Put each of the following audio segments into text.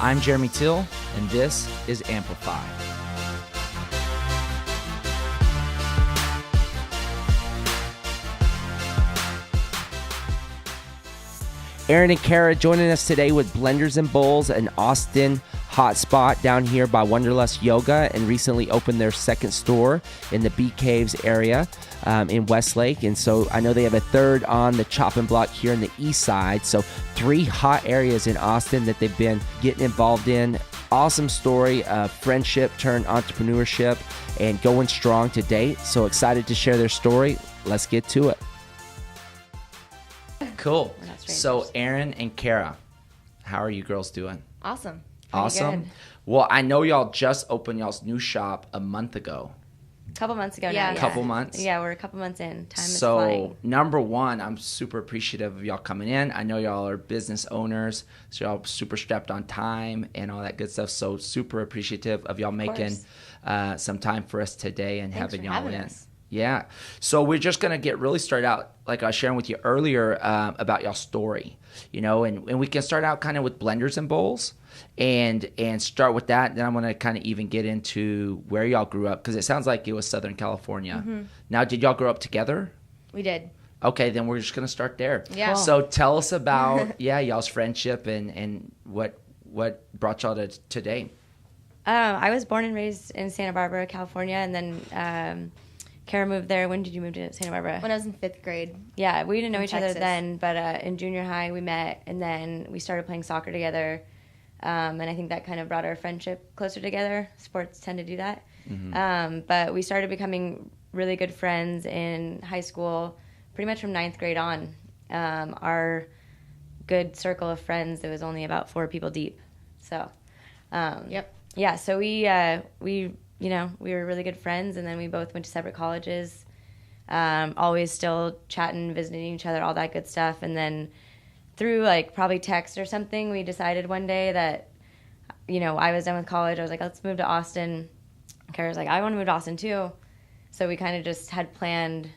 I'm Jeremy Till, and this is Amplify. Erin and Kara joining us today with Blenders and Bowls, an Austin hotspot down here by Wanderlust Yoga, and recently opened their second store in the Bee Caves area in Westlake. And so I know they have a third on the chopping block here in the east side. So 3 hot areas in Austin that they've been getting involved in. Awesome story of friendship turned entrepreneurship and going strong to date. So excited to share their story. Let's get to it. Cool. So Erin and Kara, how are you girls doing? Awesome. Awesome. Good. Well, I know y'all just opened y'all's new shop a month ago. Couple months ago now. Yeah. Couple months? Yeah, we're a couple months in. Time is So flying. number one, I'm super appreciative of y'all coming in. I know y'all are business owners, so y'all super strapped on time and all that good stuff. So super appreciative of y'all making some time for us today and Thanks having for y'all having in. us. Yeah. So we're just going to get really started out, like I was sharing with you earlier, about y'all's story, you know, and we can start out kind of with Blenders and Bowls and start with that. Then I'm going to kind of even get into where y'all grew up, because it sounds like it was Southern California. Mm-hmm. Now, did y'all grow up together? We did. Okay, then we're just going to start there. Yeah. Cool. So tell us about, y'all's friendship and what brought y'all to today. I was born and raised in Santa Barbara, California, and then Kara moved there. When did you move to Santa Barbara? When I was in 5th grade. Yeah, we didn't know each Texas. other then, but in junior high we met, and then we started playing soccer together, and I think that kind of brought our friendship closer together. Sports tend to do that. Mm-hmm. But we started becoming really good friends in high school, pretty much from 9th grade on. Our good circle of friends, it was only about 4 people deep. So, yeah, so we were really good friends, and then we both went to separate colleges, always still chatting, visiting each other, all that good stuff. And then through like probably text or something, we decided one day that, I was done with college. I was like, let's move to Austin. Kara was like, I want to move to Austin too. So we kind of just had planned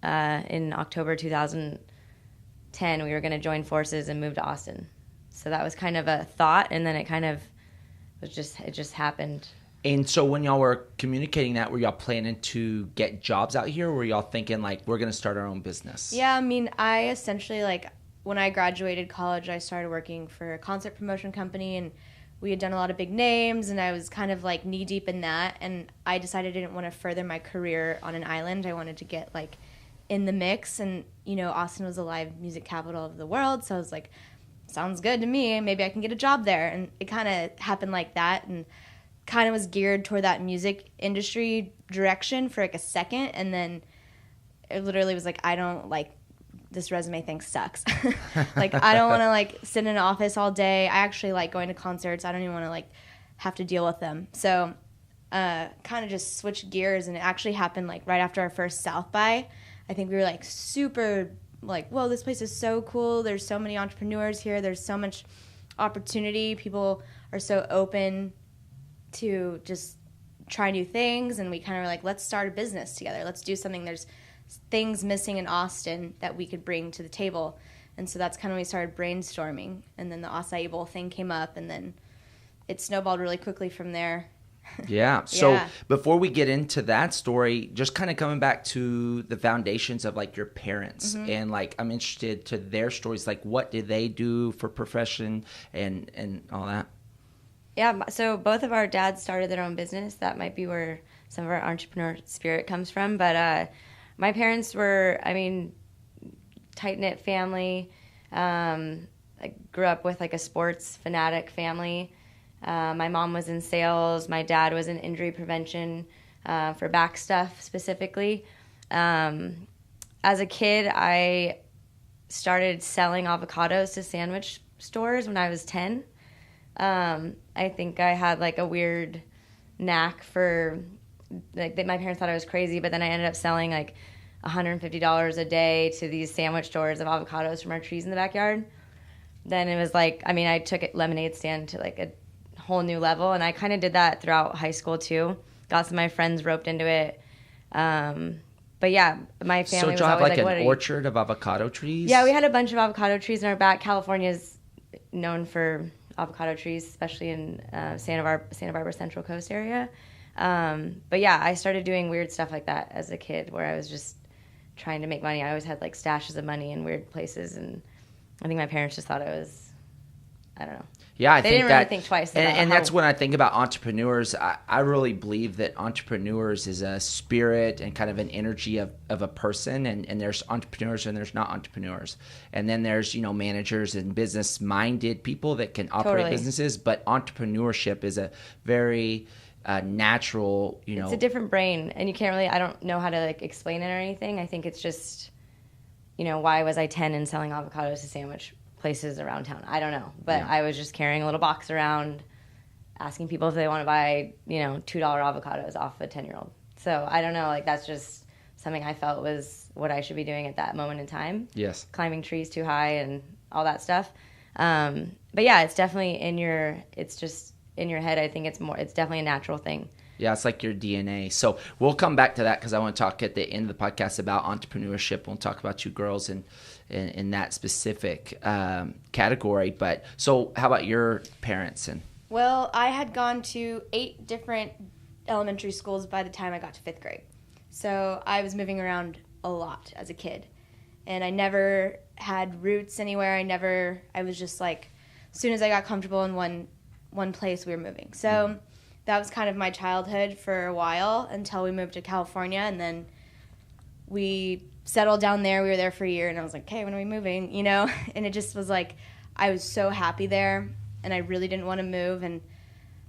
in October 2010, we were going to join forces and move to Austin. So that was kind of a thought, and then it kind of it just happened. And so when y'all were communicating that, were y'all planning to get jobs out here, or were y'all thinking, like, we're going to start our own business? Yeah, I mean, I essentially, when I graduated college, I started working for a concert promotion company, and we had done a lot of big names, and I was kind of, knee-deep in that, and I decided I didn't want to further my career on an island. I wanted to get, in the mix, and, Austin was the live music capital of the world, so I was like, sounds good to me. Maybe I can get a job there, and it kind of happened like that, and kind of was geared toward that music industry direction for a second, and then it literally was I don't this resume thing sucks. I don't want to sit in an office all day. I actually like going to concerts. I don't even want to have to deal with them. So kind of just switched gears, and it actually happened right after our first South by. I think we were super whoa, this place is so cool. There's so many entrepreneurs here. There's so much opportunity. People are so open to just try new things, and we kind of were let's start a business together. Let's do something. There's things missing in Austin that we could bring to the table. And so that's kind of when we started brainstorming, and then the Açaí Bowl thing came up, and then it snowballed really quickly from there. Yeah. So before we get into that story, just kind of coming back to the foundations of your parents, mm-hmm. and I'm interested to their stories. What did they do for profession and all that? Yeah, so both of our dads started their own business. That might be where some of our entrepreneur spirit comes from. But my parents were, tight-knit family. I grew up with a sports fanatic family. My mom was in sales. My dad was in injury prevention for back stuff specifically. As a kid, I started selling avocados to sandwich stores when I was 10. I think I had a weird knack for my parents thought I was crazy, but then I ended up selling $150 a day to these sandwich stores of avocados from our trees in the backyard. Then it was I took a lemonade stand to a whole new level, and I kind of did that throughout high school too. Got some of my friends roped into it. But yeah, my family was always like an orchard of avocado trees? Yeah, we had a bunch of avocado trees in our back. California's known for avocado trees, especially in Santa Barbara Central Coast area. But yeah, I started doing weird stuff like that as a kid, where I was just trying to make money. I always had like stashes of money in weird places, and I think my parents just thought I was, I don't know. Yeah, they didn't really think twice about and that's when I think about entrepreneurs. I really believe that entrepreneurs is a spirit and kind of an energy of a person, and there's entrepreneurs and there's not entrepreneurs. And then there's, managers and business-minded people that can operate businesses, but entrepreneurship is a very natural, It's a different brain, and you can't really, I don't know how to like explain it or anything. I think it's just, why was I 10 and selling avocados to sandwich places around town? I don't know, but I was just carrying a little box around, asking people if they want to buy, $2 avocados off a 10-year-old. So I don't know, like that's just something I felt was what I should be doing at that moment in time. Yes. Climbing trees too high and all that stuff. But yeah, it's definitely it's just in your head. I think it's definitely a natural thing. Yeah, it's like your DNA. So we'll come back to that because I want to talk at the end of the podcast about entrepreneurship. We'll talk about you girls in that specific category. But so how about your parents? Well, I had gone to 8 different elementary schools by the time I got to 5th grade. So I was moving around a lot as a kid. And I never had roots anywhere. I was just like, as soon as I got comfortable in one place, we were moving. So that was kind of my childhood for a while until we moved to California, and then we settled down there. We were there for a year, and I was like, okay, when are we moving? And it just was like, I was so happy there, and I really didn't want to move. And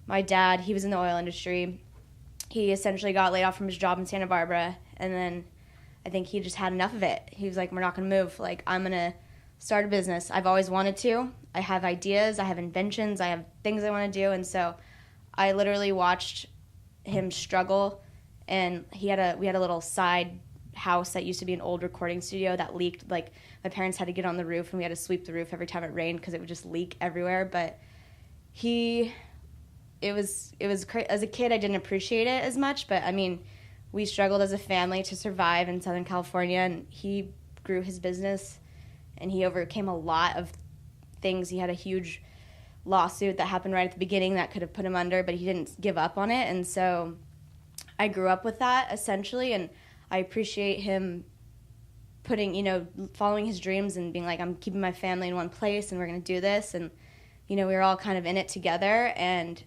my dad, he was in the oil industry. He essentially got laid off from his job in Santa Barbara, and then I think he just had enough of it. He was like, we're not going to move. Like, I'm going to start a business. I've always wanted to. I have ideas. I have inventions. I have things I want to do. And so I literally watched him struggle, and we had a little side house that used to be an old recording studio that leaked. Like, my parents had to get on the roof, and we had to sweep the roof every time it rained because it would just leak everywhere. But it was as a kid, I didn't appreciate it as much, but I mean, we struggled as a family to survive in Southern California, and he grew his business, and he overcame a lot of things. He had a huge lawsuit that happened right at the beginning that could have put him under, but he didn't give up on it. And so I grew up with that essentially, and I appreciate him following his dreams and being like, I'm keeping my family in one place and we're going to do this. And, we were all kind of in it together. And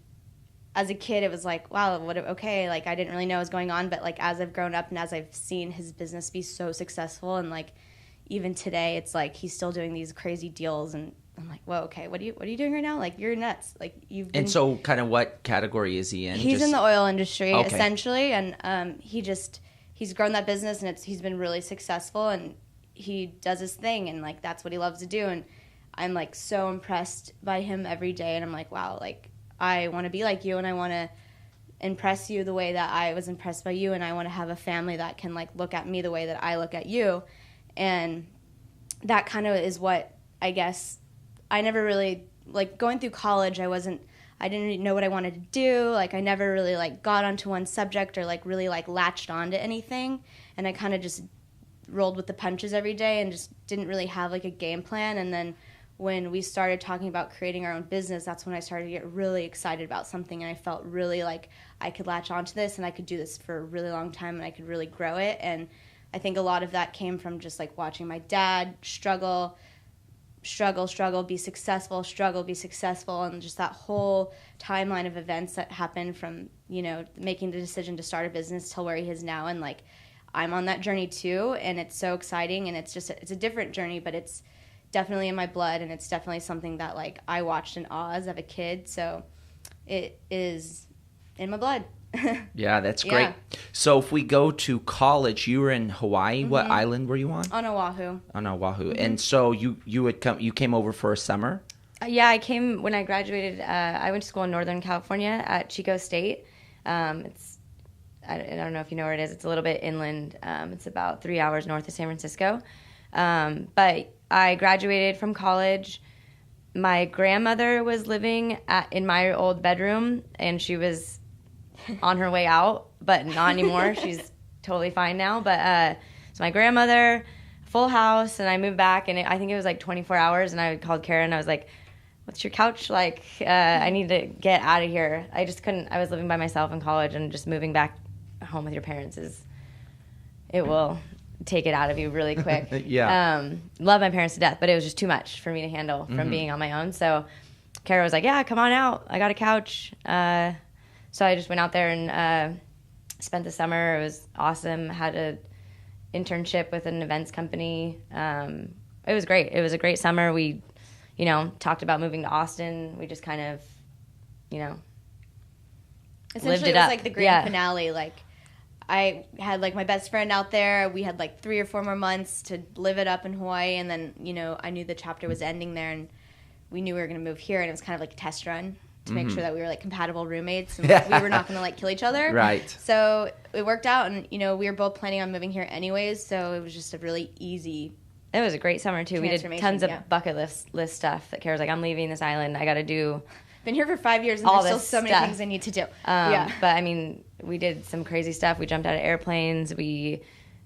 as a kid, it was like, wow, okay, like I didn't really know what was going on. But like as I've grown up and as I've seen his business be so successful, and like even today, it's like he's still doing these crazy deals, and I'm like, whoa, okay, what are you doing right now? Like, you're nuts. Like, you've been... And so kind of what category is he in? He's in the oil industry, essentially, and he's grown that business, and he's been really successful, and he does his thing, and like that's what he loves to do. And I'm like so impressed by him every day, and I'm like, wow, like I want to be like you, and I want to impress you the way that I was impressed by you, and I want to have a family that can like look at me the way that I look at you. And that kind of is what I guess I never really, like going through college, I didn't know what I wanted to do. Like I never really like got onto one subject or like really like latched onto anything. And I kind of just rolled with the punches every day and just didn't really have like a game plan. And then when we started talking about creating our own business, that's when I started to get really excited about something. And I felt really like I could latch onto this and I could do this for a really long time and I could really grow it. And I think a lot of that came from just like watching my dad struggle, be successful, struggle, be successful, and just that whole timeline of events that happened from, making the decision to start a business till where he is now. And like, I'm on that journey too, and it's so exciting, and it's a different journey, but it's definitely in my blood, and it's definitely something that like I watched in awe as a kid, so it is in my blood. Yeah, that's great. Yeah. So if we go to college, you were in Hawaii. Mm-hmm. What island were you on? On Oahu. On Oahu. Mm-hmm. And so you came over for a summer? Yeah, I came when I graduated. I went to school in Northern California at Chico State. I don't know if you know where it is. It's a little bit inland. It's about 3 hours north of San Francisco. But I graduated from college. My grandmother was living in my old bedroom, and she was on her way out, but not anymore. She's totally fine now. But so my grandmother, full house, and I moved back, and I think it was like 24 hours, and I called Kara, and I was like, what's your couch like? I need to get out of here. I just couldn't. I was living by myself in college, and just moving back home with your parents it will take it out of you really quick. Yeah. Love my parents to death, but it was just too much for me to handle from being on my own. So Kara was like, yeah, come on out. I got a couch. So I just went out there and spent the summer. It was awesome. Had an internship with an events company. It was great. It was a great summer. We, talked about moving to Austin. We just kind of, Essentially, lived it it was up. like the grand finale. Like, I had like my best friend out there. We had like 3 or 4 more months to live it up in Hawaii, and then I knew the chapter was ending there, and we knew we were going to move here, and it was kind of like a test run to make sure that we were like compatible roommates and we were not going to like kill each other. Right. So it worked out, and we were both planning on moving here anyways, so it was just a really easy. It was a great summer too. We did tons of bucket list stuff. That Kara's like, I'm leaving this island. I got to do. Been here for 5 years, and all there's this still so many stuff. things I need to do. But I mean, we did some crazy stuff. We jumped out of airplanes. We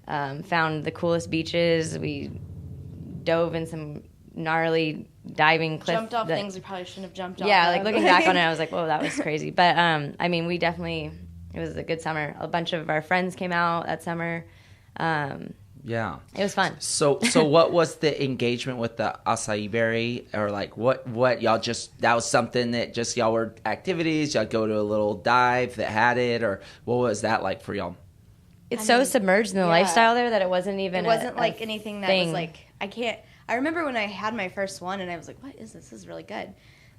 found the coolest beaches. We dove in some gnarly diving cliff. Jumped off things we probably shouldn't have jumped off. Yeah, like looking back on it, I was like, whoa, that was crazy. But I mean, we definitely, it was a good summer. A bunch of our friends came out that summer. Yeah. It was fun. So what was the engagement with the acai berry, or like what y'all just, that was something that just y'all were activities, y'all go to a little dive that had it, or what was that like for y'all? It's so submerged in the lifestyle there that it wasn't even like anything that was like, I remember when I had my first one and I was like, what is this? This is really good. And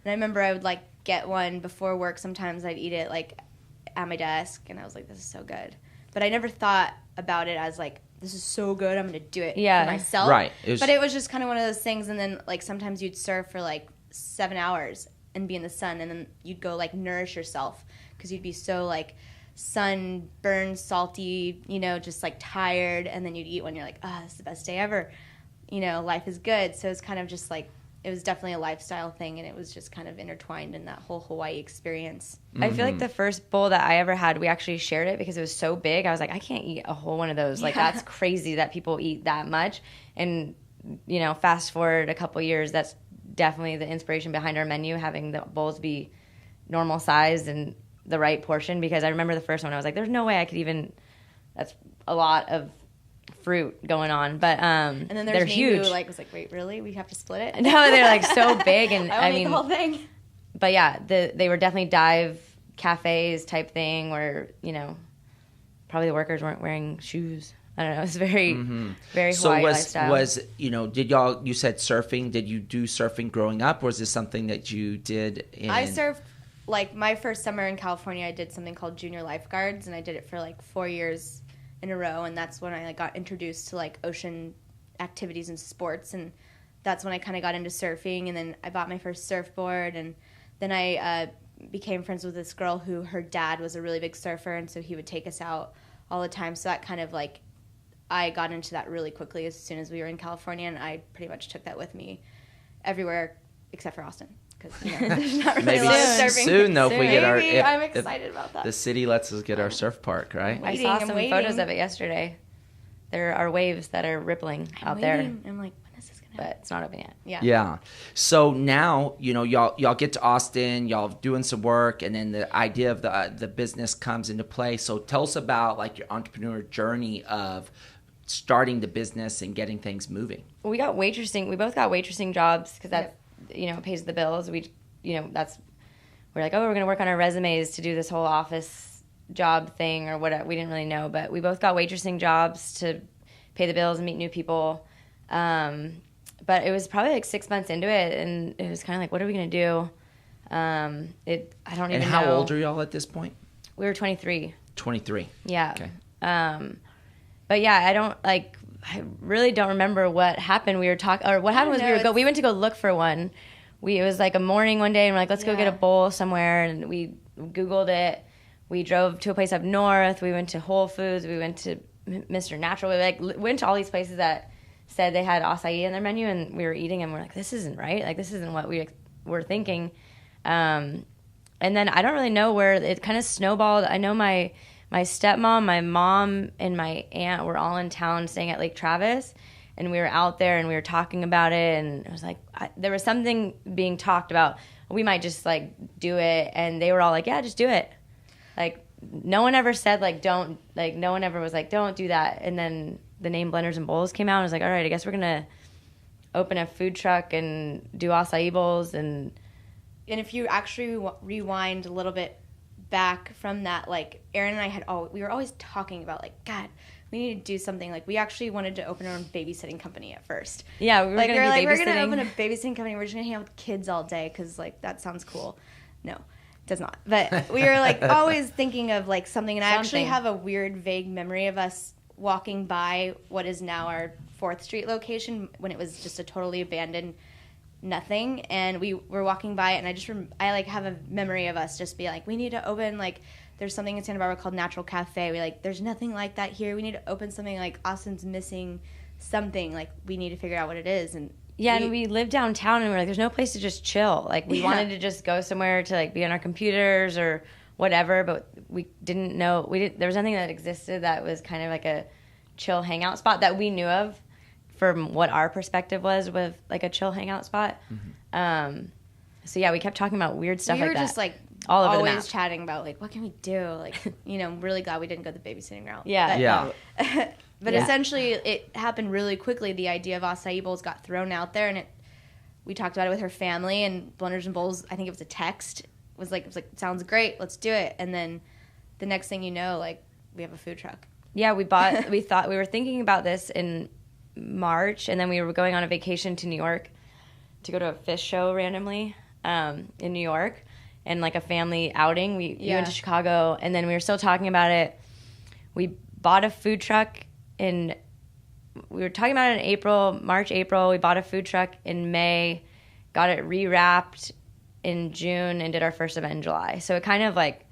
I remember I would like get one before work. Sometimes I'd eat it like at my desk, and I was like, this is so good. But I never thought about it as like, this is so good, I'm going to do it for myself. Right. But it was just kind of one of those things, and then like sometimes you'd surf for like 7 hours and be in the sun, and then you'd go like nourish yourself because you'd be so like sunburned, salty, just like tired, and then you'd eat one, you're like, this is the best day ever. Life is good. So it's kind of just like, it was definitely a lifestyle thing, and it was just kind of intertwined in that whole Hawaii experience. I feel like the first bowl that I ever had, we actually shared it because it was so big. I was like, I can't eat a whole one of those. Like, that's crazy that people eat that much. And, fast forward a couple years, that's definitely the inspiration behind our menu, having the bowls be normal size and the right portion. Because I remember the first one, I was like, there's no way I could even, that's a lot of fruit going on, but and then they're huge. Who, was like, wait, really? We have to split it? No, they're like so big, and I mean, the whole thing. But yeah, they were definitely dive cafes type thing where probably the workers weren't wearing shoes. I don't know. It's very very Hawaii lifestyle. Was did y'all? You said surfing. Did you do surfing growing up, or was this something that you did? I surfed like my first summer in California. I did something called junior lifeguards, and I did it for like 4 years in a row, and that's when I got introduced to like ocean activities and sports, and that's when I kind of got into surfing. And then I bought my first surfboard, and then I became friends with this girl who her dad was a really big surfer, and so he would take us out all the time. So that kind of like, I got into that really quickly as soon as we were in California, and I pretty much took that with me everywhere except for Austin. There's not really a lot of surfing. Soon though, if we get our, I'm excited about that. The city lets us get our surf park, right? I saw some photos of it yesterday. There are waves that are rippling out there. I'm like, when is this gonna happen? But it's not open yet. Yeah. So now, y'all get to Austin, y'all doing some work, and then the idea of the business comes into play. So tell us about like your entrepreneur journey of starting the business and getting things moving. We got waitressing. We both got waitressing jobs because that pays the bills. We're like, we're going to work on our resumes to do this whole office job thing or what. We didn't really know, but we both got waitressing jobs to pay the bills and meet new people. But it was probably like 6 months into it, and it was kind of like, what are we going to do? I don't even know. And how old are y'all at this point? We were 23. 23. Yeah. Okay. But yeah, I really don't remember what happened. We were talking, or what happened was we went to go look for one. It was like a morning one day, and we're like, let's go get a bowl somewhere. And we Googled it. We drove to a place up north. We went to Whole Foods. We went to Mr. Natural. We went to all these places that said they had acai in their menu, and we were eating them. We're like, this isn't right. Like, this isn't what we were thinking. And then I don't really know where it kind of snowballed. I know my stepmom, my mom, and my aunt were all in town staying at Lake Travis. and we were out there and we were talking about it, and it was like there was something being talked about. We might just like do it, and they were all like, yeah, just do it. Like no one ever said like don't, like no one ever was like don't do that. And then the name Blenders and Bowls came out, and I was like, all right, I guess we're gonna open a food truck and do acai bowls. And if you actually rewind a little bit back from that, like Erin and I we were always talking about like, God, we need to do something. Like we actually wanted to open our own babysitting company at first. Yeah, we were gonna do we're gonna babysitting. open a babysitting company. We're just gonna hang out with kids all day because like that sounds cool. No, it does not. But we were like always thinking of like something. And I actually have a weird, vague memory of us walking by what is now our 4th Street location when it was just a totally abandoned nothing, and we were walking by it, and I like have a memory of us just be like, we need to open, like there's something in Santa Barbara called Natural Cafe. We like, there's nothing like that here. We need to open something, like Austin's missing something, like we need to figure out what it is. And and we lived downtown, and we're like, there's no place to just chill. Like we wanted to just go somewhere to like be on our computers or whatever, but we didn't know, there was nothing that existed that was kind of like a chill hangout spot that we knew of from what our perspective was with like a chill hangout spot. So yeah, we kept talking about weird stuff like that. We were just like all over always the map. chatting about like, what can we do? Like, you know, I'm really glad we didn't go the babysitting route. But essentially it happened really quickly. The idea of acai bowls got thrown out there, and we talked about it with her family, and Blenders and Bowls, I think it was a text, it was like sounds great, let's do it. And then the next thing you know, like we have a food truck. Yeah, we were thinking about this in March, and then we were going on a vacation to New York to go to a fish show randomly in New York, and like a family outing. We went to Chicago, and then we were still talking about it. We bought a food truck we were talking about it in March, April. We bought a food truck in May, got it rewrapped in June, and did our first event in July. So it kind of like,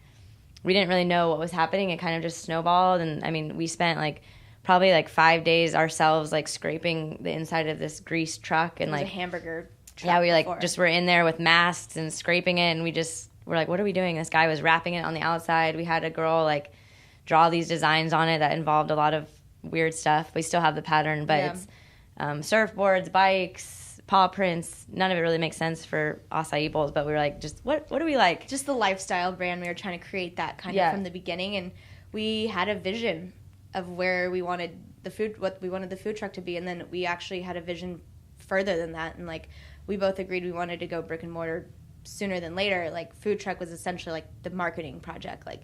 we didn't really know what was happening. It kind of just snowballed. And I mean, we spent like probably like 5 days ourselves, like scraping the inside of this greased truck. And like a hamburger truck. Yeah, we like just were in there with masks and scraping it. And we just were like, what are we doing? This guy was wrapping it on the outside. We had a girl like draw these designs on it that involved a lot of weird stuff. We still have the pattern, but it's surfboards, bikes, paw prints. None of it really makes sense for acai bowls, but we were like, just what do we like? Just the lifestyle brand. We were trying to create that kind of from the beginning, and we had a vision of where we wanted what we wanted the food truck to be, and then we actually had a vision further than that, and like we both agreed we wanted to go brick and mortar sooner than later. Like food truck was essentially like the marketing project. Like,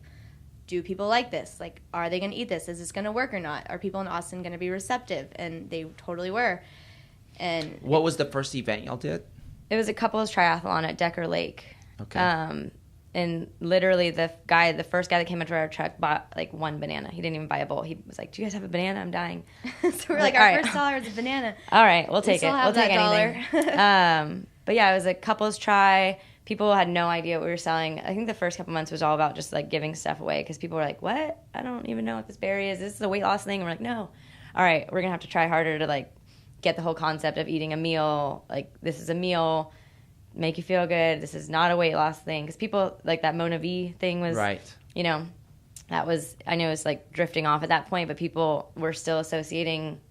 do people like this? Like, are they going to eat this? Is this going to work or not? Are people in Austin going to be receptive? And they totally were. And what was the first event y'all did? It was a couples triathlon at Decker Lake. Okay. And literally the first guy that came into our truck bought like one banana. He didn't even buy a bowl. He was like, do you guys have a banana? I'm dying. So we're like, our first dollar is a banana. All right, we'll take it. We'll take anything. But yeah, it was a couples try. People had no idea what we were selling. I think the first couple months was all about just like giving stuff away, because people were like, what? I don't even know what this berry is. This is a weight loss thing. And we're like, no. All right, we're going to have to try harder to like get the whole concept of eating a meal. Like, this is a meal, make you feel good. This is not a weight loss thing. Because people, like that Mona V thing was, you know, that was, I know it was like drifting off at that point, but people were still associating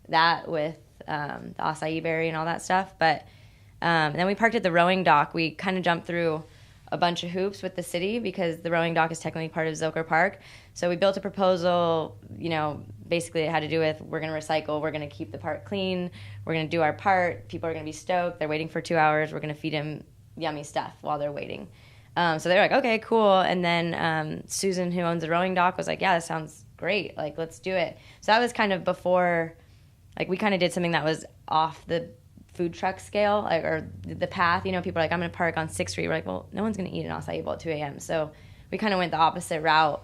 that with the acai berry and all that stuff. But then we parked at the rowing dock. We kind of jumped through a bunch of hoops with the city, because the rowing dock is technically part of Zilker Park. So we built a proposal, you know, basically it had to do with, we're going to recycle, we're going to keep the park clean, we're going to do our part, people are going to be stoked, they're waiting for 2 hours, we're going to feed them yummy stuff while they're waiting. So they're like, okay, cool. And then Susan, who owns the rowing dock, was like, yeah, that sounds great, like, let's do it. So that was kind of before, like, we kind of did something that was off the food truck scale, like, or the path. You know, people are like, I'm going to park on 6th Street. We're like, well, no one's going to eat an acai bowl at 2 a.m. So we kind of went the opposite route.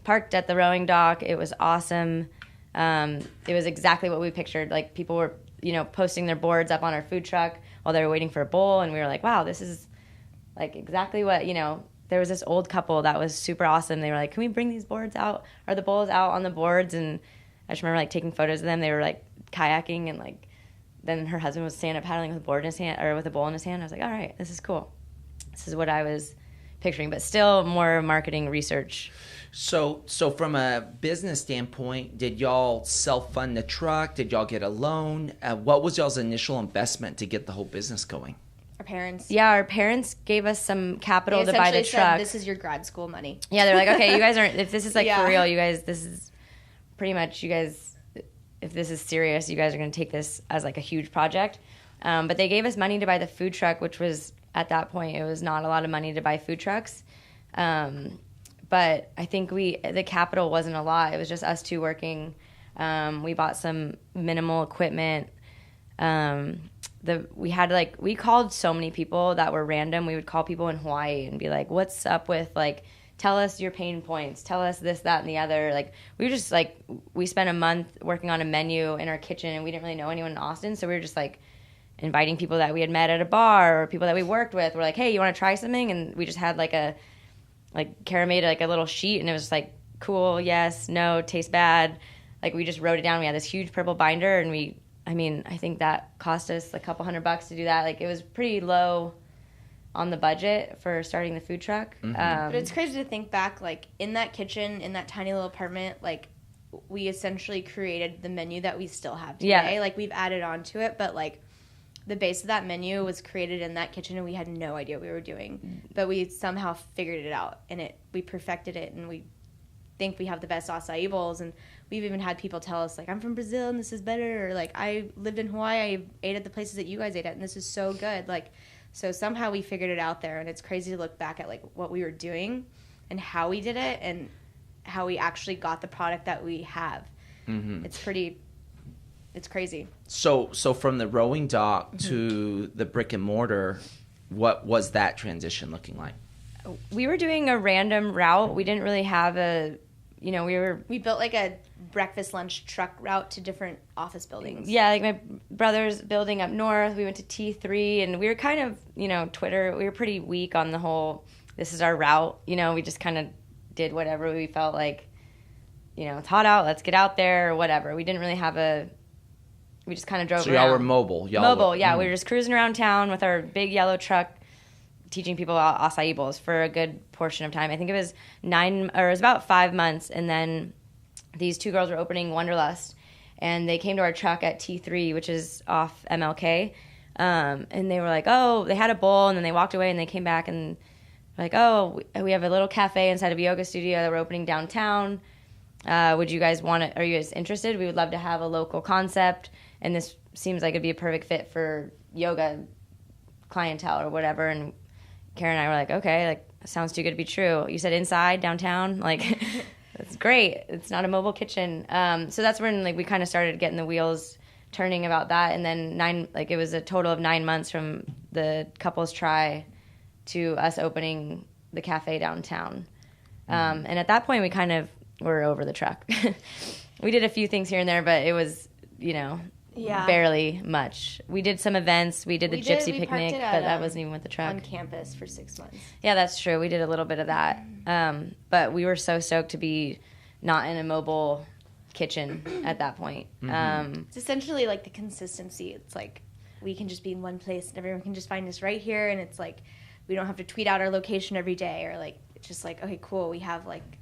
Parked at the rowing dock. It was awesome. It was exactly what we pictured. Like, people were, you know, posting their boards up on our food truck while they were waiting for a bowl. And we were like, wow, this is like exactly what, you know, there was this old couple that was super awesome. They were like, can we bring these boards out, or the bowls out on the boards? And I just remember like taking photos of them. They were like kayaking, and like, then her husband was stand-up paddling with a board in his hand, or with a bowl in his hand. I was like, all right, this is cool. This is what I was picturing, but still more marketing research. So from a business standpoint, did y'all self-fund the truck? Did y'all get a loan? What was y'all's initial investment to get the whole business going? Our parents. Yeah, our parents gave us some capital They to buy the essentially truck. said, this is your grad school money. Yeah, they're like, okay, you guys aren't, if this is like Yeah. for real, you guys, this is pretty much, you guys, if this is serious, you guys are going to take this as like a huge project. But they gave us money to buy the food truck, which was, at that point, it was not a lot of money to buy food trucks. But I think the capital wasn't a lot. It was just us two working. We bought some minimal equipment. We called so many people that were random. We would call people in Hawaii and be like, what's up with, like, tell us your pain points, tell us this, that, and the other. Like, we spent a month working on a menu in our kitchen, and we didn't really know anyone in Austin, so we were just like inviting people that we had met at a bar or people that we worked with. We're like, hey, you want to try something? And we just had Kara made like a little sheet, and it was just like, cool, yes, no, tastes bad. Like, we just wrote it down. We had this huge purple binder, and I think that cost us a couple $100 to do that. Like, it was pretty low on the budget for starting the food truck. Mm-hmm. But it's crazy to think back, like, in that kitchen, in that tiny little apartment, like, we essentially created the menu that we still have today. Yeah. Like, we've added on to it, but, like, the base of that menu was created in that kitchen, and we had no idea what we were doing. But we somehow figured it out, and we perfected it, and we think we have the best acai bowls. And we've even had people tell us, like, I'm from Brazil, and this is better. Or, like, I lived in Hawaii, I ate at the places that you guys ate at, and this is so good. Like, so somehow we figured it out there, and it's crazy to look back at, like, what we were doing and how we did it and how we actually got the product that we have. Mm-hmm. It's crazy. So from the rowing dock to the brick and mortar, what was that transition looking like? We were doing a random route. We didn't really have we built like a breakfast lunch truck route to different office buildings. Yeah, like my brother's building up north. We went to T3, and we were kind of, Twitter, we were pretty weak on the whole, this is our route. We just kind of did whatever we felt like, it's hot out, let's get out there, or whatever. We didn't really have we just kind of drove around. So y'all were mobile. We were just cruising around town with our big yellow truck, teaching people about acai bowls for a good portion of time. I think it was about 5 months, and then these two girls were opening Wanderlust, and they came to our truck at T3, which is off MLK, and they were like, oh, they had a bowl, and then they walked away, and they came back, and like, oh, we have a little cafe inside of a yoga studio that we're opening downtown. Would you guys want it? Are you guys interested? We would love to have a local concept, and this seems like it'd be a perfect fit for yoga clientele or whatever. And Kara and I were like, okay, like, sounds too good to be true. You said inside, downtown, like, that's great. It's not a mobile kitchen. So that's when, like, we kind of started getting the wheels turning about that. And then it was a total of 9 months from the couples try to us opening the cafe downtown. And at that point, we kind of were over the truck. We did a few things here and there, but it was, barely much. We did some events. We did the gypsy picnic, but that wasn't even with the truck. On campus for 6 months. Yeah, that's true. We did a little bit of that. But we were so stoked to be not in a mobile kitchen at that point. It's essentially like the consistency. It's like we can just be in one place and everyone can just find us right here, and it's like we don't have to tweet out our location every day, or like it's just like, okay, cool, we have like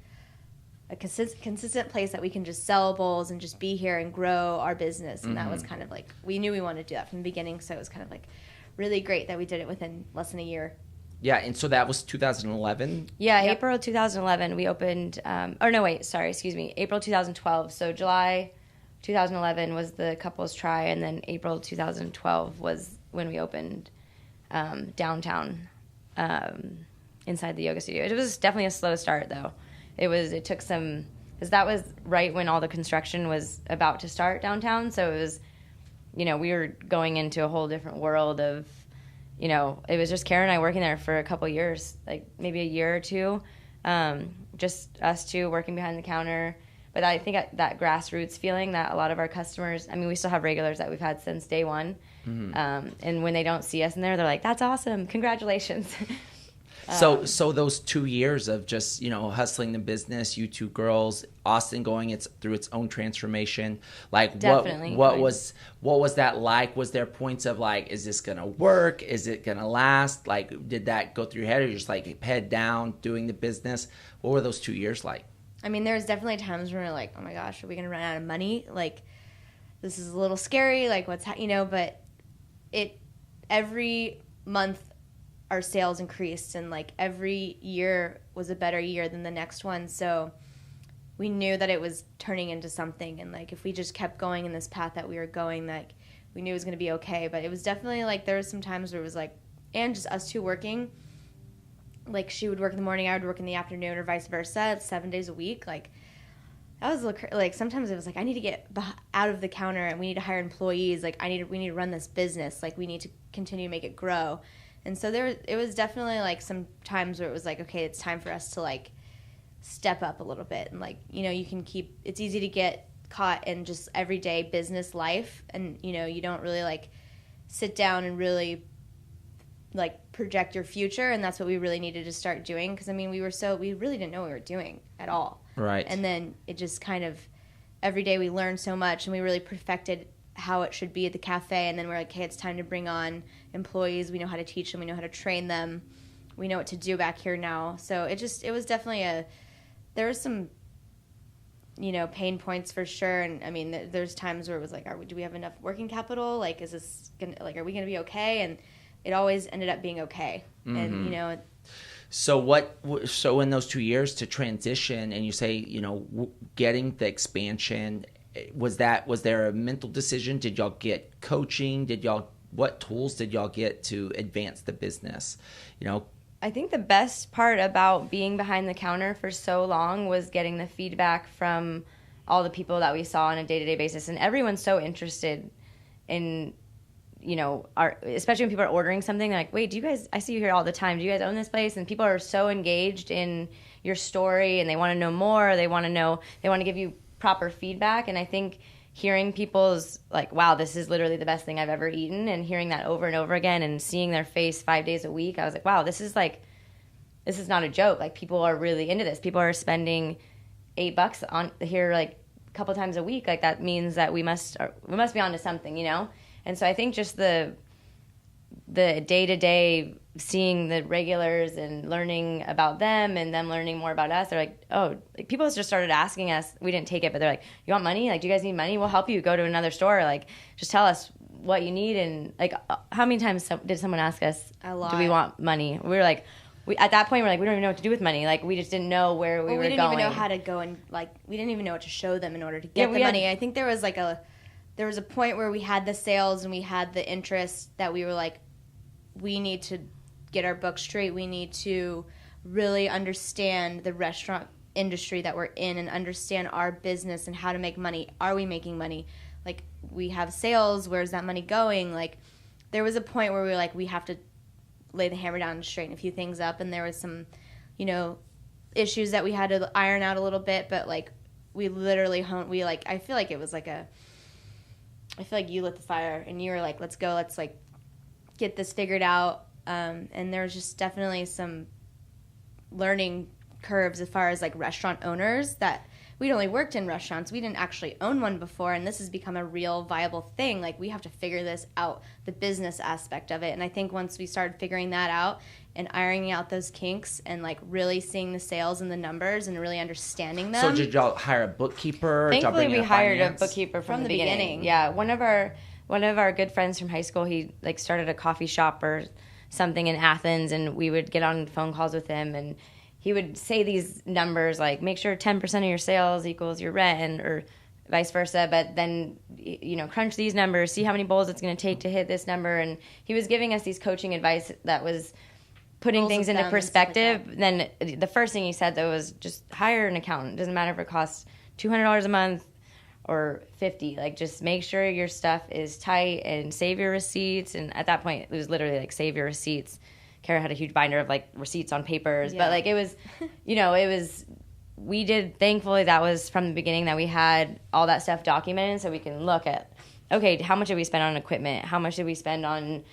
a consistent place that we can just sell bowls and just be here and grow our business. And that was kind of like, we knew we wanted to do that from the beginning, so it was kind of like really great that we did it within less than a year. Yeah, and so that was 2011? Yeah, yep. April 2011 we opened, April 2012. So July 2011 was the couples try, and then April 2012 was when we opened downtown inside the yoga studio. It was definitely a slow start, though. It took some, because that was right when all the construction was about to start downtown. So it was, we were going into a whole different world of, it was just Kara and I working there for a couple years, like maybe a year or two, just us two working behind the counter. But I think that grassroots feeling that a lot of our customers, we still have regulars that we've had since day one. And when they don't see us in there, they're like, that's awesome. Congratulations. So those 2 years of just, hustling the business, you two girls, Austin going through its own transformation, like what was that like? Was there points of like, is this going to work? Is it going to last? Like, did that go through your head, or just like head down doing the business? What were those 2 years like? I mean, there's definitely times where we're like, oh my gosh, are we going to run out of money? Like, this is a little scary. Like, but every month our sales increased, and like every year was a better year than the next one. So we knew that it was turning into something, and like if we just kept going in this path that we were going, like we knew it was going to be okay. But it was definitely like there was some times where it was like, and just us two working, like she would work in the morning, I would work in the afternoon, or vice versa, 7 days a week. Like that was like sometimes it was like I need to get out of the counter, and we need to hire employees. Like we need to run this business. Like we need to continue to make it grow. And so it was definitely like some times where it was like, okay, it's time for us to like step up a little bit. And like, you know, it's easy to get caught in just everyday business life, and you know, you don't really like sit down and really like project your future. And that's what we really needed to start doing, because I mean we really didn't know what we were doing at all. Right. And then it just kind of every day we learned so much, and we really perfected how it should be at the cafe. And then we're like, hey, it's time to bring on employees. We know how to teach them. We know how to train them. We know what to do back here now. So it was definitely there was some, you know, pain points for sure. And I mean, there's times where it was like, do we have enough working capital? Like, are we going to be okay? And it always ended up being okay. Mm-hmm. And, you know, So in those 2 years to transition, and you say, you know, getting the expansion, was there a mental decision? Did y'all get coaching? What tools did y'all get to advance the business? You know, I think the best part about being behind the counter for so long was getting the feedback from all the people that we saw on a day-to-day basis. And everyone's so interested in, you know, especially when people are ordering something, they're like, wait, I see you here all the time. Do you guys own this place? And people are so engaged in your story, and they want to know more. They want to give you proper feedback. And I think hearing people's like, wow, this is literally the best thing I've ever eaten, and hearing that over and over again, and seeing their face 5 days a week, I was like, wow, this is not a joke. Like, people are really into this. People are spending $8 on here like a couple times a week. Like, that means that we must be onto something, you know? And so I think just the day-to-day, seeing the regulars and learning about them, and them learning more about us, they're like, oh, like, people just started asking us. We didn't take it, but they're like, you want money? Like, do you guys need money? We'll help you go to another store. Like, just tell us what you need. And like, how many times did someone ask us, a lot, do we want money? We were like, at that point, we're like, we don't even know what to do with money. Like, we just didn't know where we were going. We didn't even know how to go, and like, we didn't even know what to show them in order to get the money. I think there was a point where we had the sales and we had the interest that we were like, we need to get our books straight. We need to really understand the restaurant industry that we're in, and understand our business and how to make money. Are we making money? Like, we have sales. Where's that money going? Like, there was a point where we were like, we have to lay the hammer down and straighten a few things up. And there was some, you know, issues that we had to iron out a little bit. But like, we literally I feel like it was like I feel like you lit the fire, and you were like, let's go. Let's like get this figured out. And there was just definitely some learning curves as far as like restaurant owners, that we'd only worked in restaurants. We didn't actually own one before, and this has become a real viable thing. Like, we have to figure this out, the business aspect of it. And I think once we started figuring that out and ironing out those kinks, and like really seeing the sales and the numbers and really understanding them. So did y'all hire a bookkeeper? Thankfully, we hired a bookkeeper from the beginning. Yeah, one of our good friends from high school, he like started a coffee shop or something in Athens, and we would get on phone calls with him, and he would say these numbers like, make sure 10% of your sales equals your rent, or vice versa, but then, you know, crunch these numbers, see how many bowls it's going to take to hit this number. And he was giving us these coaching advice that was putting things into perspective. Like, then the first thing he said, though, was just hire an accountant. It doesn't matter if it costs $200 a month or $50. Like, just make sure your stuff is tight, and save your receipts. And at that point, it was literally like, save your receipts. Kara had a huge binder of like receipts on papers, but like, it was, you know, thankfully that was from the beginning, that we had all that stuff documented, so we can look at, okay, how much did we spend on equipment? How much did we spend on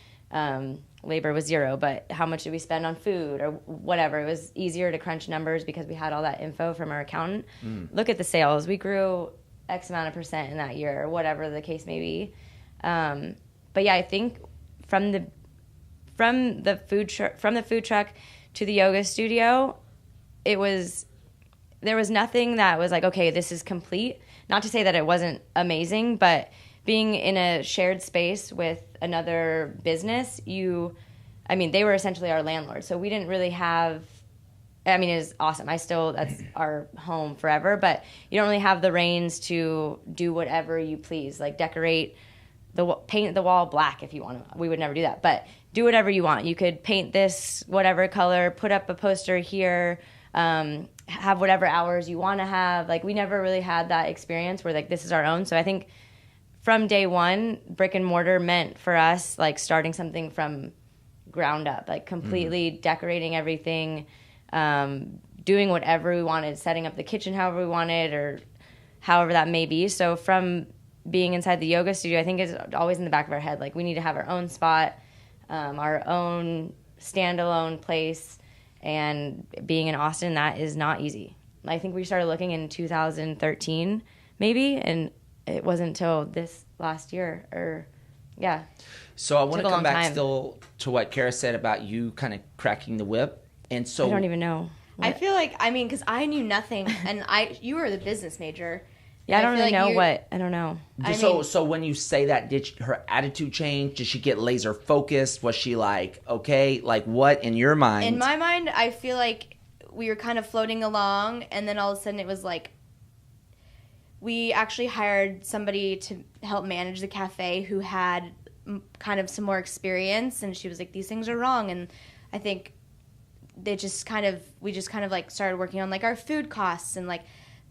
labor? Was zero, but how much did we spend on food or whatever? It was easier to crunch numbers because we had all that info from our accountant. Look at the sales. We grew X amount of percent in that year, or whatever the case may be. But yeah, I think from the food truck to the yoga studio, it was there was nothing that was like, okay, this is complete. Not to say that it wasn't amazing, but being in a shared space with another business, they were essentially our landlord. So we didn't really have, it was awesome. That's our home forever, but you don't really have the reins to do whatever you please, like decorate paint the wall black if you want to. We would never do that, but do whatever you want. You could paint this whatever color, put up a poster here, have whatever hours you want to have. Like, we never really had that experience where like this is our own. So I think from day one, brick and mortar meant for us like starting something from ground up, like completely decorating everything, doing whatever we wanted, setting up the kitchen however we wanted, or however that may be. So from being inside the yoga studio, I think it's always in the back of our head, like we need to have our own spot, our own standalone place. And being in Austin, that is not easy. I think we started looking in 2013 maybe, and it wasn't until this last year, or yeah. So I want to come back time. still to what Kara said about you kind of cracking the whip. And so I don't even know. I feel like, because I knew nothing, and you were the business major. Yeah, I don't really know I don't know. So when you say that, did her attitude change? Did she get laser focused? Was she like, okay, like what in your mind? In my mind, I feel like we were kind of floating along, and then all of a sudden it was like, we actually hired somebody to help manage the cafe who had kind of some more experience, and she was like, these things are wrong. And I think we just kind of like started working on like our food costs, and like,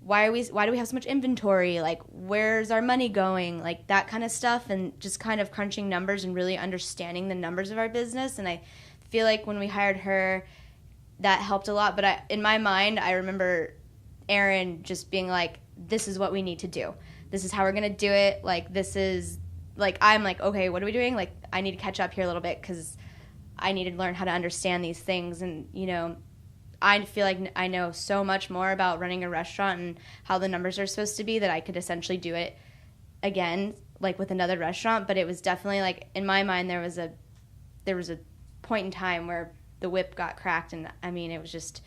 why do we have so much inventory? Like, where's our money going? Like that kind of stuff, and just kind of crunching numbers and really understanding the numbers of our business. And I feel like when we hired her, that helped a lot. But in my mind, I remember Erin just being like, this is what we need to do. This is how we're going to do it. Like, this is, like, I'm like, okay, what are we doing? Like, I need to catch up here a little bit because I need to learn how to understand these things. And, I feel like I know so much more about running a restaurant and how the numbers are supposed to be that I could essentially do it again, like with another restaurant. But it was definitely like, in my mind, there was a point in time where the whip got cracked, and it was just,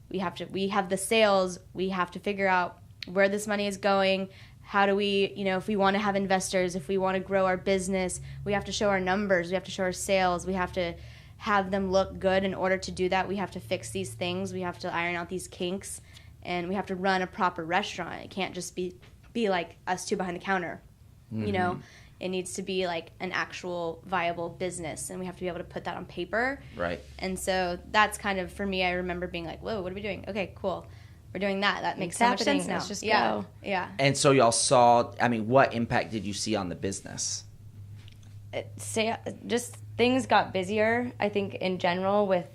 we have the sales, we have to figure out where this money is going. How do we, if we want to have investors, if we want to grow our business, we have to show our numbers, we have to show our sales, we have to have them look good. In order to do that, we have to fix these things, we have to iron out these kinks, and we have to run a proper restaurant. It can't just be like us two behind the counter. It needs to be like an actual viable business, and we have to be able to put that on paper. Right. And so that's kind of, for me, I remember being like, whoa, what are we doing? Okay, cool. We're doing that. That makes so much sense now. Let's just go. go. Yeah. And so y'all saw, what impact did you see on the business? Just things got busier, I think, in general. With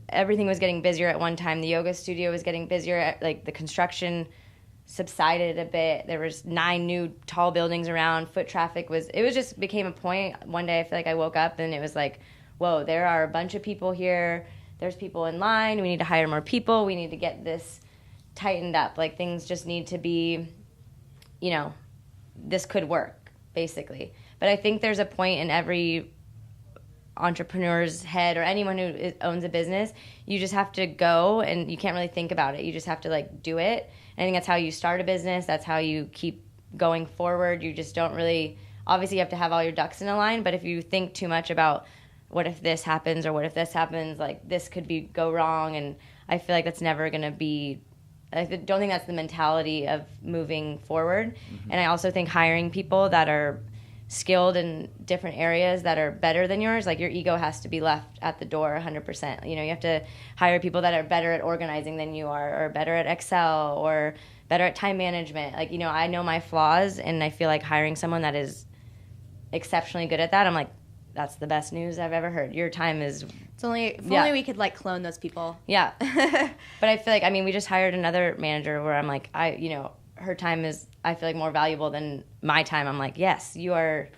everything was getting busier at one time. The yoga studio was getting busier. Like, the construction subsided a bit. There was 9 new tall buildings around. Foot traffic just became a point. One day I feel like I woke up and it was like, whoa, there are a bunch of people here. There's people in line. We need to hire more people. We need to get this tightened up. Like, things just need to be, this could work, basically. But I think there's a point in every entrepreneur's head, or anyone who owns a business, you just have to go, and you can't really think about it. You just have to, like, do it. And I think that's how you start a business. That's how you keep going forward. You just don't really, obviously you have to have all your ducks in a line, but if you think too much about what if this happens, or what if this happens, like, this could go wrong, and I feel like that's never going to be, I don't think that's the mentality of moving forward. Mm-hmm. And I also think hiring people that are skilled in different areas that are better than yours, like, your ego has to be left at the door 100%. You have to hire people that are better at organizing than you are, or better at Excel, or better at time management. Like, I know my flaws, and I feel like hiring someone that is exceptionally good at that, I'm like, that's the best news I've ever heard. Your time is... If only we could, like, clone those people. Yeah. But I feel like, we just hired another manager where I'm like, her time is, I feel like, more valuable than my time. I'm like, yes, you are,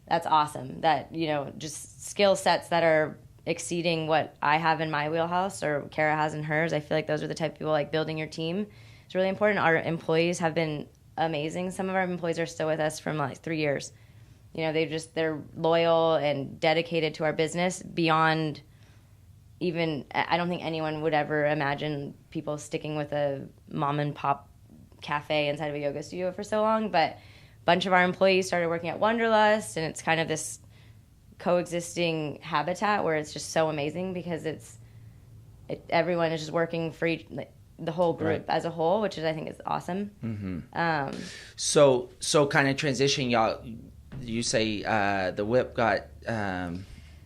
that's awesome. That, just skill sets that are exceeding what I have in my wheelhouse, or Kara has in hers. I feel like those are the type of people, like, building your team is really important. Our employees have been amazing. Some of our employees are still with us from, like, 3 years. They're loyal and dedicated to our business beyond, even I don't think anyone would ever imagine people sticking with a mom and pop cafe inside of a yoga studio for so long. But a bunch of our employees started working at Wanderlust, and it's kind of this coexisting habitat where it's just so amazing because everyone is just working for the whole group as a whole, which is I think is awesome. Mm-hmm. So kind of transition, y'all. You say the whip got Well,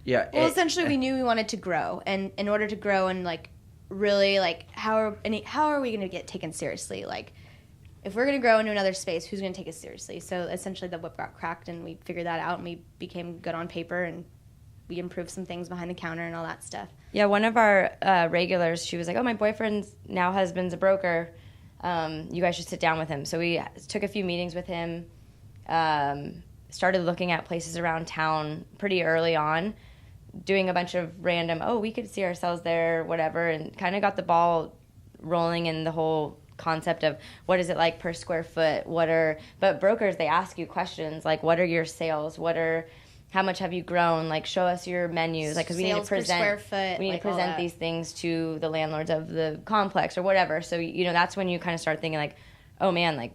essentially, we knew we wanted to grow, and in order to grow and like really like how are we going to get taken seriously? Like, if we're going to grow into another space, who's going to take us seriously? So essentially, the whip got cracked, and we figured that out, and we became good on paper, and we improved some things behind the counter and all that stuff. Yeah, one of our regulars, she was like, "Oh, my boyfriend's now husband's a broker. You guys should sit down with him." So we took a few meetings with him. Started looking at places around town pretty early on, doing a bunch of random, we could see ourselves there, whatever, and kind of got the ball rolling in the whole concept of what is it like per square foot, but brokers, they ask you questions like, what are your sales, how much have you grown, like show us your menus, like because we need to present per square foot, we need to present these things to the landlords of the complex or whatever. So that's when you kind of start thinking like, oh man, like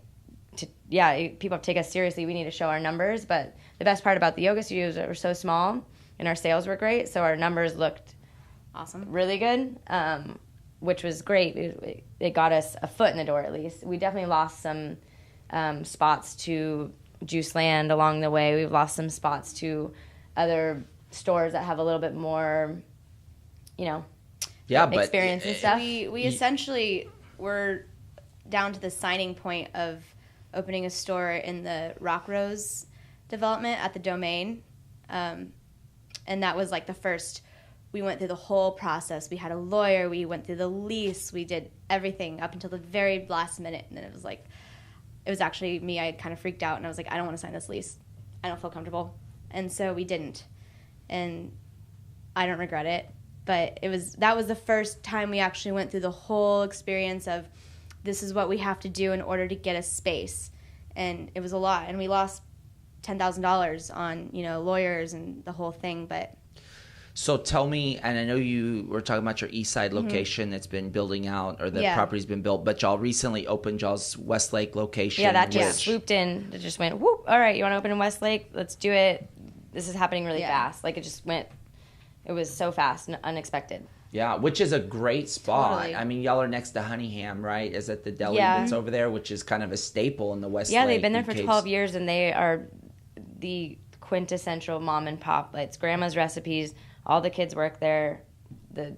people take us seriously, we need to show our numbers. But the best part about the yoga studios were so small and our sales were great, so our numbers looked awesome, really good, which was great. It got us a foot in the door at least. We definitely lost some spots to Juice Land along the way. We've lost some spots to other stores that have a little bit more, experience and stuff. We essentially were down to the signing point of opening a store in the Rock Rose development at the Domain. And that was like the first, we went through the whole process. We had a lawyer, we went through the lease, we did everything up until the very last minute. And then it was actually me, I had kind of freaked out and I was like, I don't want to sign this lease. I don't feel comfortable. And so we didn't. And I don't regret it. But that was the first time we actually went through the whole experience of this is what we have to do in order to get a space. And it was a lot. And we lost $10,000 on, lawyers and the whole thing. But so tell me, and I know you were talking about your East Side location that's been building out, or the property's been built, but y'all recently opened y'all's Westlake location. Yeah, that just swooped in. It just went, whoop, all right, you want to open in Westlake? Let's do it. This is happening really fast. Like, it was so fast and unexpected. Yeah, which is a great spot. Totally. I mean, y'all are next to Honeyham, right? Is it the deli that's over there, which is kind of a staple in the Westlake? Yeah, they've been there for 12 years, and they are the quintessential mom and pop. It's grandma's recipes. All the kids work there. The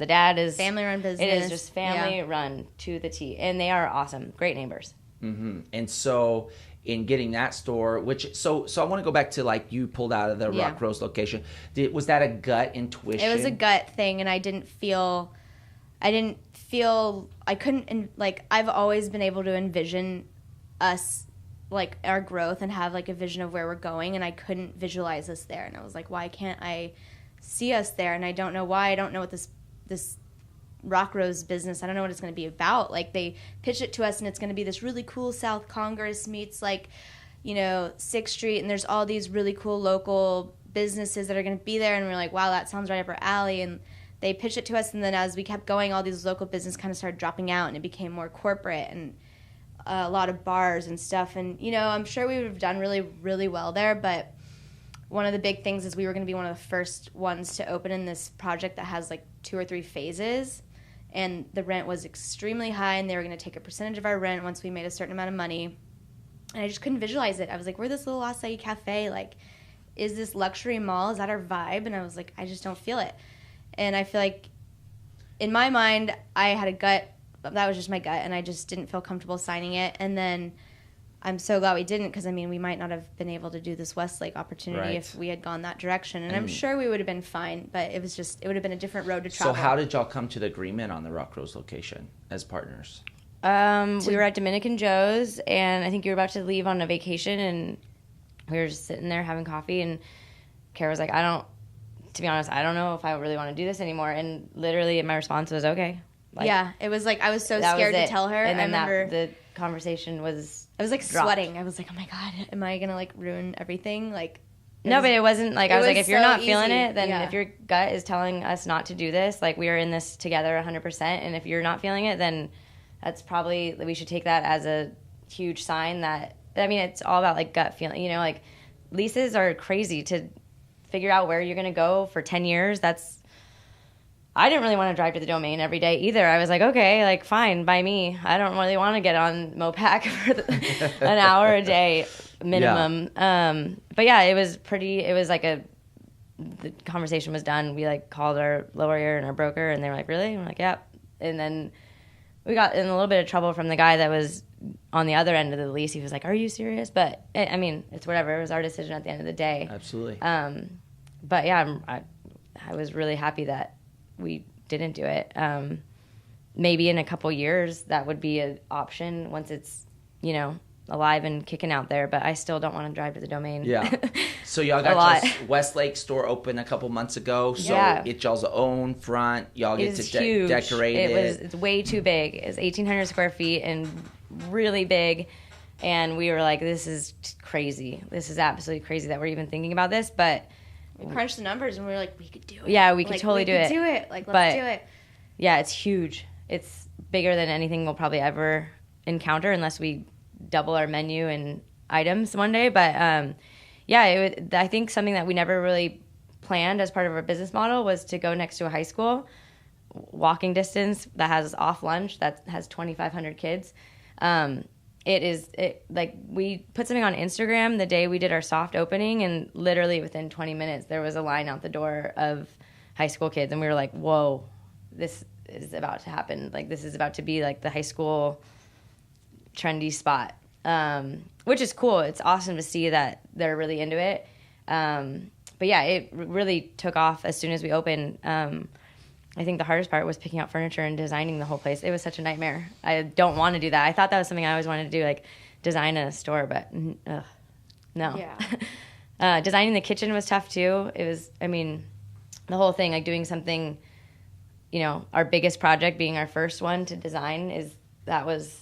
dad is family run business. It is just family run to the T, and they are awesome, great neighbors. Mm-hmm. And so, in getting that store, so I want to go back to like you pulled out of the Rock Rose location. Was that a gut intuition? It was a gut thing, and I couldn't like I've always been able to envision us, like our growth, and have like a vision of where we're going, and I couldn't visualize us there. And I was like, why can't I see us there? And I don't know why. I don't know what this Rock Rose business, I don't know what it's going to be about. Like, they pitched it to us, and it's going to be this really cool South Congress meets 6th Street, and there's all these really cool local businesses that are going to be there, and we're like, wow, that sounds right up our alley. And they pitched it to us, and then as we kept going, all these local businesses kind of started dropping out, and it became more corporate and a lot of bars and stuff. And, I'm sure we would have done really, really well there, but one of the big things is we were going to be one of the first ones to open in this project that has 2 or 3 phases, and the rent was extremely high, and they were going to take a percentage of our rent once we made a certain amount of money. And I just couldn't visualize it. I was like, we're this little Açaí cafe. Like, is this luxury mall? Is that our vibe? And I was like, I just don't feel it. And I feel like in my mind, I had a gut. That was just my gut, and I just didn't feel comfortable signing it. And then I'm so glad we didn't, because, we might not have been able to do this Westlake opportunity if we had gone that direction. And I'm sure we would have been fine, but it would have been a different road to travel. So how did y'all come to the agreement on the Rock Rose location as partners? We were at Dominican Joe's, and I think you were about to leave on a vacation, and we were just sitting there having coffee, and Kara was like, to be honest, I don't know if I really want to do this anymore. And literally my response was, okay. It was I was so scared to tell her. And then the conversation was I was dropped. sweating. I was like, oh my God, am I going to ruin everything? No, but it wasn't like, I was like, if you're not feeling it, then Yeah. if your gut is telling us not to do this, like we are in this together 100%. And if you're not feeling it, then that's probably, we should take that as a huge sign that, I mean, it's all about like gut feeling, you know, like leases are crazy to figure out where you're going to go for 10 years. I didn't really want to drive to the Domain every day either. I was like, okay, like fine, by me. I don't really want to get on Mopac for an hour a day minimum. Yeah. But yeah, it was like the conversation was done. We like called our lawyer and our broker and they were like, really? And we're like, yep. And then we got in a little bit of trouble from the guy that was on the other end of the lease. He was like, are you serious? But I mean, it's whatever. It was our decision at the end of the day. Absolutely. But yeah, I was really happy that we didn't do it. Maybe in a couple years that would be an option once it's, you know, alive and kicking out there, but I still don't want to drive to the Domain. Yeah. So y'all got your Westlake store open a couple months ago. So yeah. It's y'all's own front. Y'all get to decorate it. It's way too big. It's 1,800 square feet and really big. And we were like, this is crazy. This is absolutely crazy that we're even thinking about this. But we crunched the numbers and we were like, we could do it. Yeah, we could totally do it. Like, let's do it. Yeah, it's huge. It's bigger than anything we'll probably ever encounter unless we double our menu and items one day. But yeah, I think something that we never really planned as part of our business model was to go next to a high school, walking distance, that has off lunch, that has 2,500 kids. Like we put something on Instagram the day we did our soft opening, and literally within 20 minutes there was a line out the door of high school kids, and we were like, whoa, this is about to happen. Like this is about to be like the high school trendy spot, which is cool. It's awesome to see that they're really into it. But yeah, it really took off as soon as we opened. I think the hardest part was picking out furniture and designing the whole place. It was such a nightmare. I don't want to do that. I thought that was something I always wanted to do, like design a store, but no. Yeah. Designing the kitchen was tough too. It was, I mean, the whole thing, like doing something, you know, our biggest project being our first one to design was,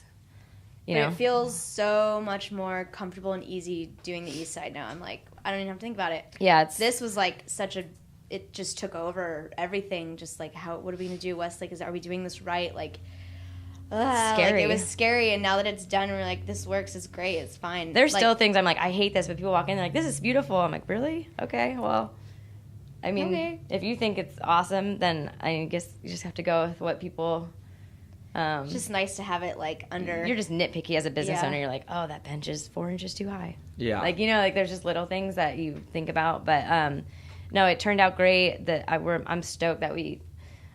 you know. It feels so much more comfortable and easy doing the East Side now. I'm like, I don't even have to think about it. Yeah. This was like it just took over everything. Just like, what are we going to do? Westlake, are we doing this right? Like, scary. Like, it was scary, and now that it's done, we're like, this works, it's great, it's fine. There's still things I'm like, I hate this, but people walk in, they're like, this is beautiful. I'm like, really? Okay, well, I mean, if you think it's awesome, then I guess you just have to go with what people... it's just nice to have it, like, under... You're just nitpicky as a business owner. You're like, oh, that bench is 4 inches too high. Yeah. Like, you know, like, there's just little things that you think about, but... No, it turned out great. I'm stoked that we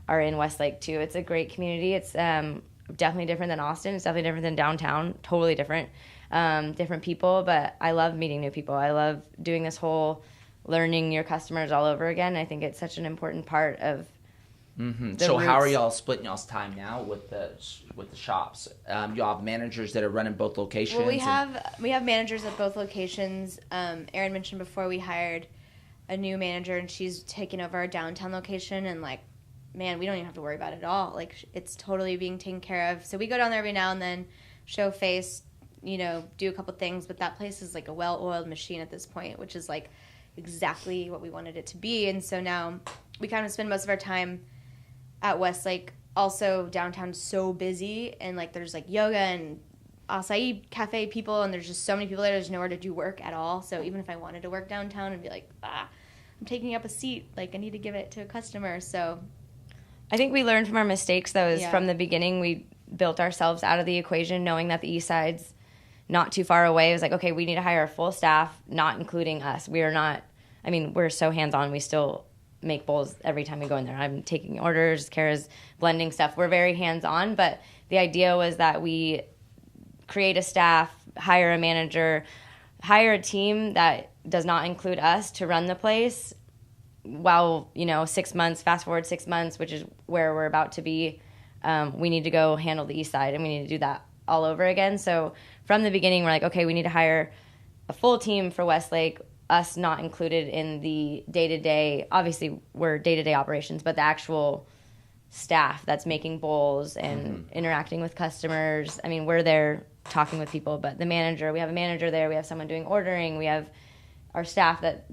are in Westlake too. It's a great community. It's definitely different than Austin. It's definitely different than downtown. Totally different. Different people, but I love meeting new people. I love doing this whole learning your customers all over again. I think it's such an important part of So roots. How are y'all splitting y'all's time now with the shops? Y'all have managers that are running both locations? Well, we have managers at both locations. Erin mentioned before we hired a new manager, and she's taken over our downtown location, and like, man, we don't even have to worry about it at all. Like, it's totally being taken care of. So we go down there every now and then, show face, you know, do a couple things, but that place is like a well-oiled machine at this point, which is like exactly what we wanted it to be. And so now we kind of spend most of our time at Westlake. Also, downtown's so busy, and like there's like yoga and Açaí cafe people, and there's just so many people there, there's nowhere to do work at all. So even if I wanted to work downtown and be like, I'm taking up a seat, like I need to give it to a customer. So I think we learned from our mistakes, though, is from the beginning we built ourselves out of the equation, knowing that the East Side's not too far away. It was like, okay, we need to hire a full staff, not including us. We are not, I mean, we're so hands-on. We still make bowls every time we go in there. I'm taking orders, Kara's blending stuff. We're very hands-on, but the idea was that we create a staff, hire a manager, hire a team that does not include us to run the place while, you know, 6 months, fast forward 6 months, which is where we're about to be, we need to go handle the East Side, and we need to do that all over again. So from the beginning, we're like, okay, we need to hire a full team for Westlake, us not included in the day-to-day. Obviously, we're day-to-day operations, but the actual staff that's making bowls and interacting with customers. I mean, we're there talking with people, but we have a manager there. We have someone doing ordering. We have our staff that,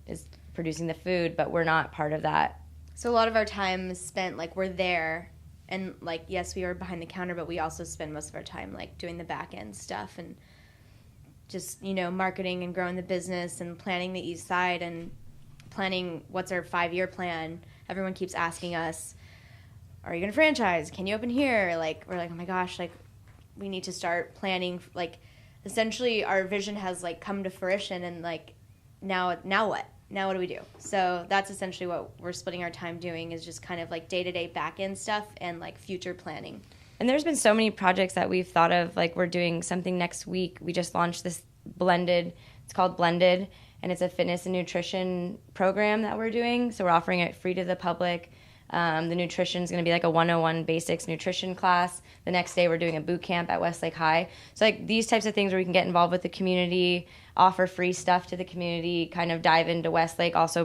is producing the food, but we're not part of that. So a lot of our time is spent, like, we're there, and, like, yes, we are behind the counter, but we also spend most of our time, like, doing the back end stuff and just, marketing and growing the business and planning the east side and planning what's our 5-year plan. Everyone keeps asking us, are you going to franchise? Can you open here? Like, we're like, oh my gosh, like, we need to start planning. Like, essentially our vision has, like, come to fruition, and, like, now what? Now what do we do? So that's essentially what we're splitting our time doing, is just kind of like day-to-day back-end stuff and like future planning. And there's been so many projects that we've thought of. Like, we're doing something next week. We just launched this it's called Blended, and it's a fitness and nutrition program that we're doing. So we're offering it free to the public. The nutrition is going to be like a 101 basics nutrition class. The next day we're doing a boot camp at Westlake High. So like these types of things where we can get involved with the community, offer free stuff to the community, kind of dive into Westlake, also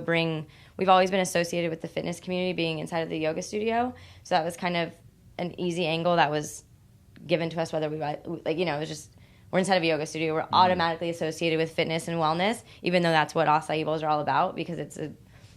we've always been associated with the fitness community being inside of the yoga studio. So that was kind of an easy angle that was given to us, whether it was just, we're inside of a yoga studio. We're automatically associated with fitness and wellness, even though that's what acai bowls are all about, because it's a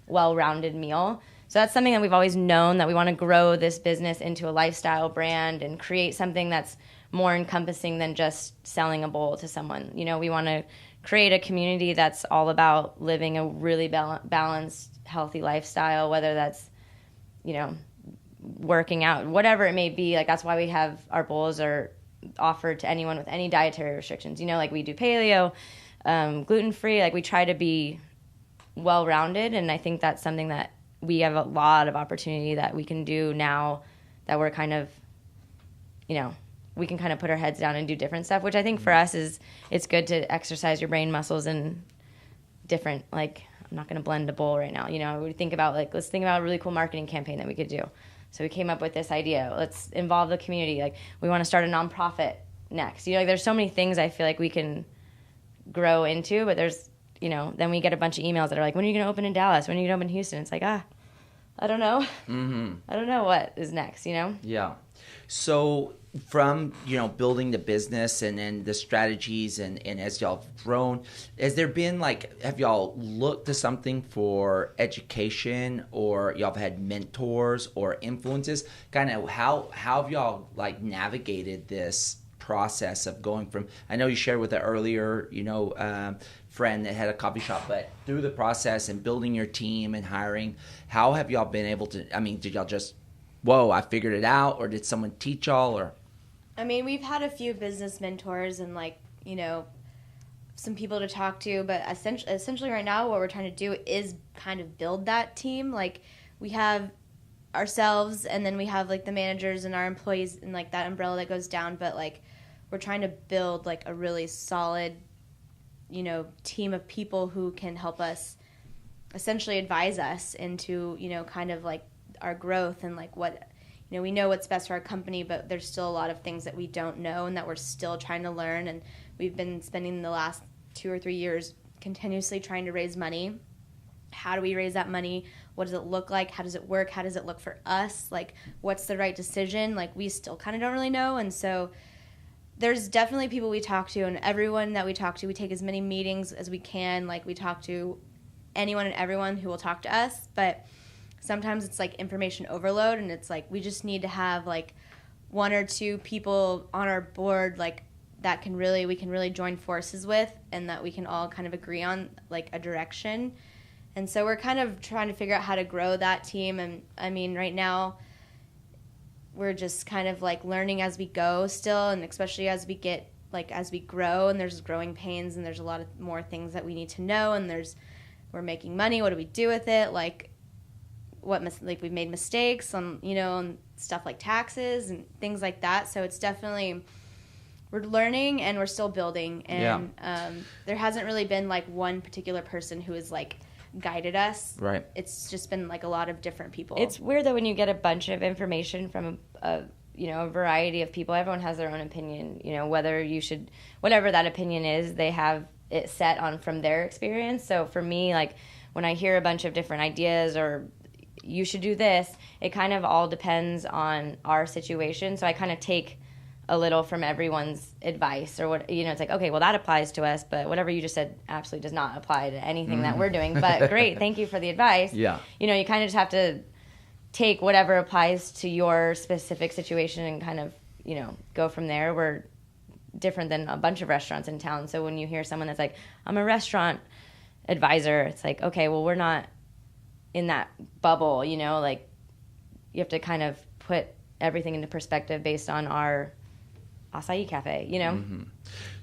well-rounded meal. So that's something that we've always known, that we want to grow this business into a lifestyle brand and create something that's more encompassing than just selling a bowl to someone. We want to create a community that's all about living a really balanced, healthy lifestyle, whether that's, working out, whatever it may be. Like, that's why we have our bowls are offered to anyone with any dietary restrictions. Like we do paleo, gluten-free. Like, we try to be well-rounded, and I think that's something that we have a lot of opportunity that we can do now that we're kind of, we can kind of put our heads down and do different stuff, which I think for us it's good to exercise your brain muscles in different, like, I'm not going to blend a bowl right now. We think about, like, let's think about a really cool marketing campaign that we could do. So we came up with this idea. Let's involve the community. Like, we want to start a nonprofit next. There's so many things I feel like we can grow into, but there's, then we get a bunch of emails that are like, when are you going to open in Dallas? When are you going to open in Houston? It's like, I don't know. Mm-hmm. I don't know what is next, Yeah. So from, building the business and then the strategies and as y'all have grown, has there been, like, have y'all looked to something for education, or y'all have had mentors or influences? Kind of how have y'all, like, navigated this process of going from, I know you shared with an earlier, friend that had a coffee shop, but through the process and building your team and hiring, how have y'all been able to, did y'all just, whoa, I figured it out, or did someone teach y'all, or? We've had a few business mentors and, like, some people to talk to, but essentially right now what we're trying to do is kind of build that team. Like, we have ourselves, and then we have, like, the managers and our employees and, like, that umbrella that goes down, but, like, we're trying to build, like, a really solid, team of people who can help us essentially advise us into, kind of, like, our growth and, like, what, we know what's best for our company, but there's still a lot of things that we don't know and that we're still trying to learn. And we've been spending the last 2 or 3 years continuously trying to raise money. How do we raise that money? What does it look like? How does it work? How does it look for us? Like, what's the right decision? Like, we still kind of don't really know. And so there's definitely people we talk to, and everyone that we talk to, we take as many meetings as we can. Like, we talk to anyone and everyone who will talk to us, but sometimes it's like information overload, and it's like we just need to have like 1 or 2 people on our board, like, that we can really join forces with, and that we can all kind of agree on, like, a direction. And so we're kind of trying to figure out how to grow that team. And right now we're just kind of, like, learning as we go still, and especially as we get, like, as we grow, and there's growing pains, and there's a lot of more things that we need to know, and we're making money. What do we do with it? Like, we've made mistakes on, on stuff like taxes and things like that. So it's definitely, we're learning and we're still building. And there hasn't really been, like, one particular person who has, like, guided us. Right. It's just been, like, a lot of different people. It's weird though when you get a bunch of information from a variety of people. Everyone has their own opinion. Whatever that opinion is, they have it set on from their experience. So for me, like, when I hear a bunch of different ideas or you should do this, it kind of all depends on our situation. So I kind of take a little from everyone's advice, or what, it's like, okay, well, that applies to us, but whatever you just said absolutely does not apply to anything that we're doing. But great, thank you for the advice. Yeah. You kind of just have to take whatever applies to your specific situation and kind of, go from there. We're different than a bunch of restaurants in town. So when you hear someone that's like, I'm a restaurant advisor, it's like, okay, well, we're not in that bubble, like you have to kind of put everything into perspective based on our Açaí cafe, Mm-hmm.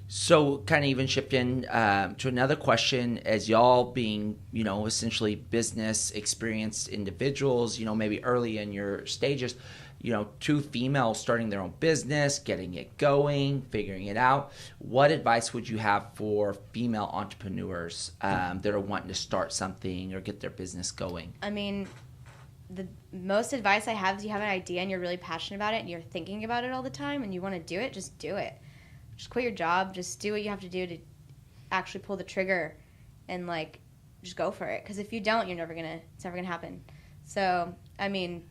So kind of even shifting to another question, as y'all being, essentially business experienced individuals, maybe early in your stages, two females starting their own business, getting it going, figuring it out. What advice would you have for female entrepreneurs that are wanting to start something or get their business going? I mean, the most advice I have is you have an idea and you're really passionate about it and you're thinking about it all the time and you want to do it, just do it. Just quit your job. Just do what you have to do to actually pull the trigger and, just go for it. Because if you don't, it's never going to happen. So, I mean,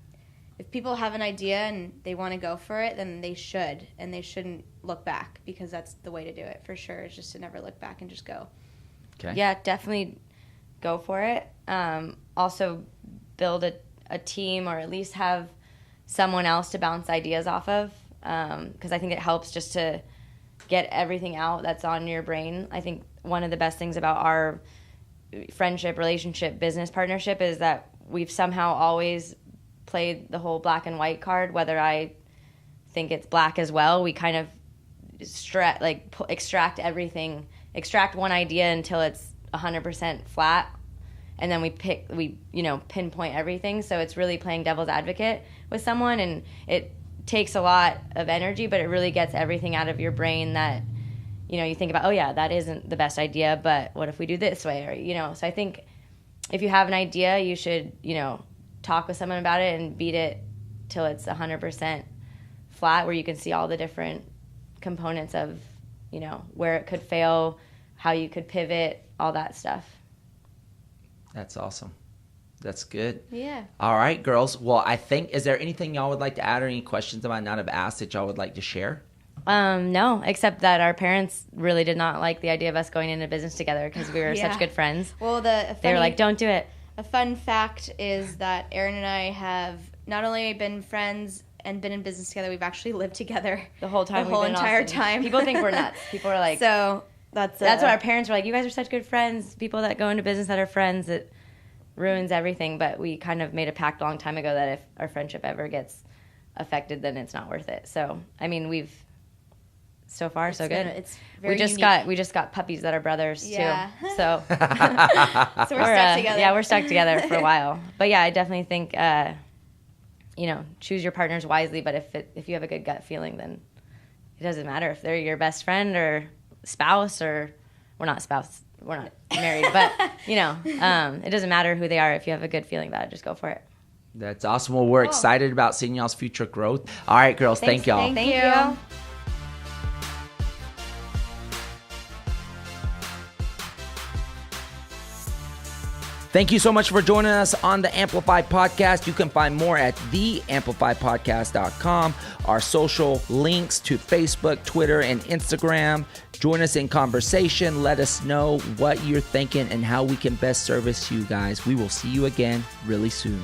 if people have an idea and they want to go for it, then they should. And they shouldn't look back, because that's the way to do it for sure, is just to never look back and just go. Okay. Yeah, definitely go for it. Also build a team, or at least have someone else to bounce ideas off of, because I think it helps just to get everything out that's on your brain. I think one of the best things about our friendship, relationship, business partnership is that we've somehow always played the whole black and white card. Whether I think it's black as well, we kind of extract everything, extract one idea until it's 100% flat, and then we pinpoint everything. So it's really playing devil's advocate with someone, and it takes a lot of energy, but it really gets everything out of your brain that you think about, oh yeah, that isn't the best idea, but what if we do this way? Or so I think if you have an idea, you should talk with someone about it and beat it till it's 100% flat, where you can see all the different components of where it could fail, how you could pivot, all that stuff. That's awesome. That's good. Yeah. All right, girls. Well, I think, is there anything y'all would like to add, or any questions I might not have asked that y'all would like to share? No, except that our parents really did not like the idea of us going into business together, because we were Yeah. such good friends. Well, they were like, don't do it. A fun fact is that Erin and I have not only been friends and been in business together, we've actually lived together The whole time. The whole we've been entire Austin. time. People think we're nuts. People are like, so that's what our parents were like. You guys are such good friends. People that go into business that are friends, it ruins everything. But we kind of made a pact a long time ago that if our friendship ever gets affected, then it's not worth it. So I mean, so far so good. It's very we just got puppies that are brothers too. So so we're stuck together. Yeah, we're stuck together for a while. But yeah, I definitely think choose your partners wisely. But if you have a good gut feeling, then it doesn't matter if they're your best friend or spouse, or we're not married, but it doesn't matter who they are. If you have a good feeling about it, just go for it. That's awesome. Well, we're excited about seeing y'all's future growth. All right, girls. Thank y'all. Thank you. Thank you so much for joining us on the Amplify Podcast. You can find more at theamplifypodcast.com. Our social links to Facebook, Twitter, and Instagram. Join us in conversation. Let us know what you're thinking and how we can best service you guys. We will see you again really soon.